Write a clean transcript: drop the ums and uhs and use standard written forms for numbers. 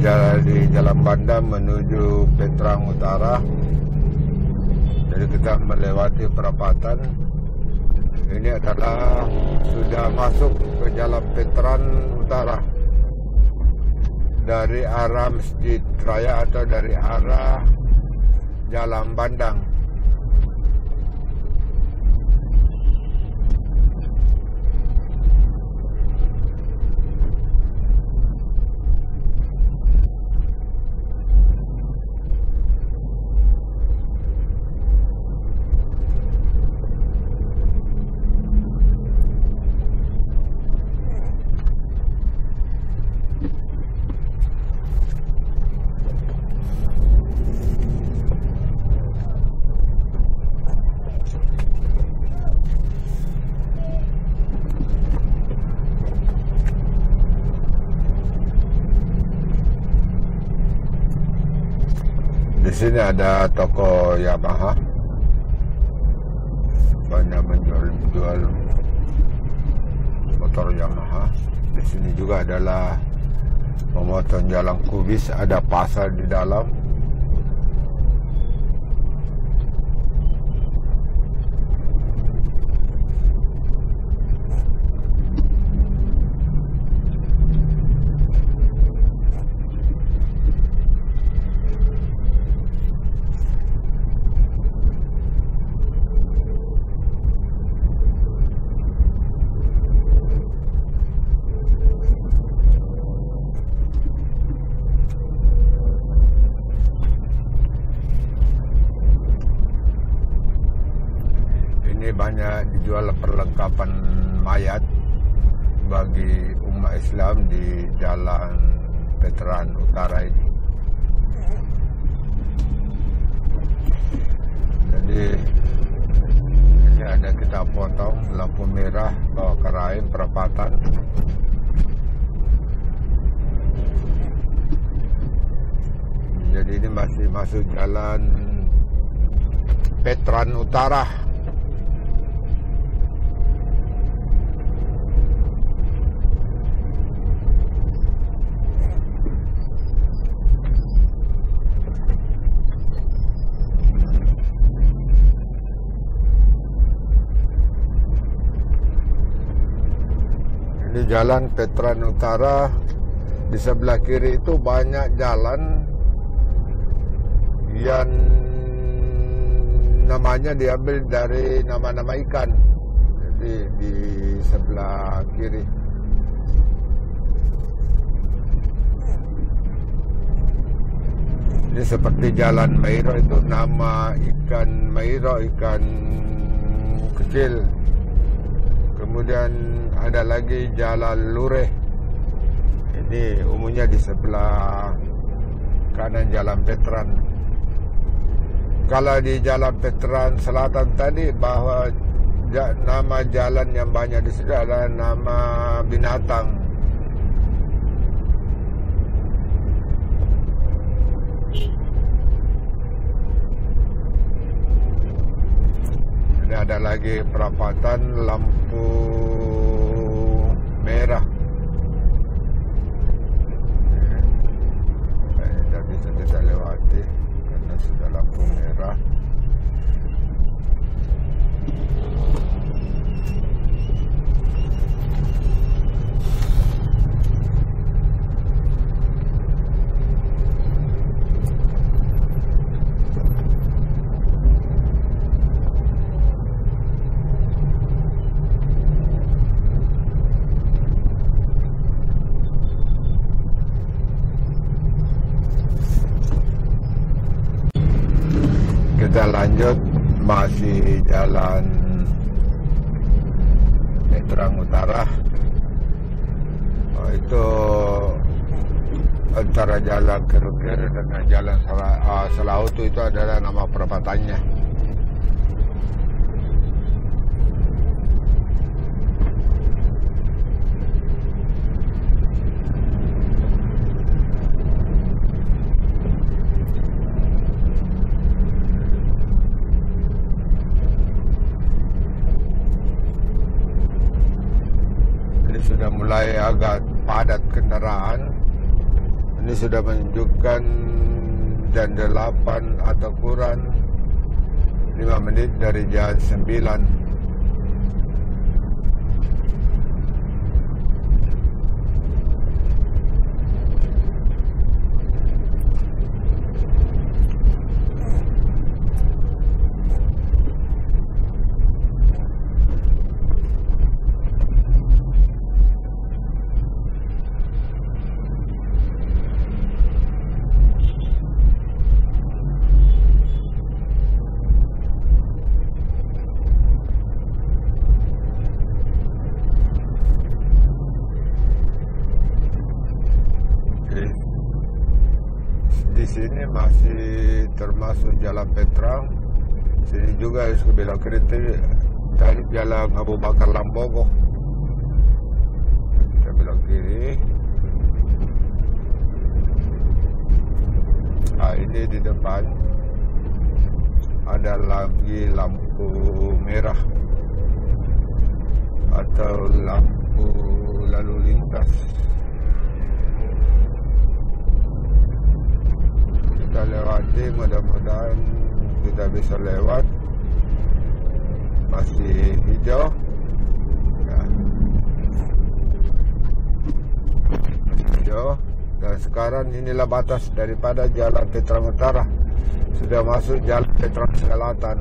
di Jalan Bandang menuju Veteran Utara. Jadi kita melewati perapatan. Ini adalah sudah masuk ke Jalan Veteran Utara dari arah Masjid Raya atau dari arah Jalan Bandang. Di sini ada toko Yamaha, banyak menjual motor Yamaha. Di sini juga adalah pemotong jalan kubis, ada pasar di dalam. Ini banyak dijual perlengkapan mayat bagi umat Islam di Jalan Veteran Utara ini. Jadi ini ada kita potong lampu merah bawa keraim perapatan. Jadi ini masih masuk Jalan Veteran Utara. Di Jalan Veteran Utara, di sebelah kiri itu banyak jalan yang namanya diambil dari nama-nama ikan. Jadi di sebelah kiri. Ini seperti Jalan Mairo, itu nama ikan Mairo, ikan kecil. Kemudian ada lagi Jalan Lureh. Ini umumnya di sebelah kanan Jalan Veteran. Kalau di Jalan Veteran Selatan tadi, bahwa nama jalan yang banyak di situ adalah nama binatang. Ini ada lagi perapatan lampu merah. Tidak bisa kita lewati karena sudah lampu merah. Kita lanjut, masih Jalan Veteran Utara. Itu antara Jalan Kerukir dengan Jalan Selautu itu adalah nama perapatannya. Sudah mulai agak padat kendaraan. Ini sudah menunjukkan jam 8 atau kurang 5 menit dari jam 9. Di sini masih termasuk Jalan Petra. Sini juga harus ke belok kiri dari Jalan Abu Bakar Lambogo. Kita belok kiri. Nah, ini di depan ada lagi lampu merah atau lampu lalu lintas. Kita lewati, mudah-mudahan kita bisa lewat. Masih hijau ya. Masih hijau. Dan sekarang inilah batas daripada Jalan Veteran Utara. Sudah masuk Jalan Veteran Selatan.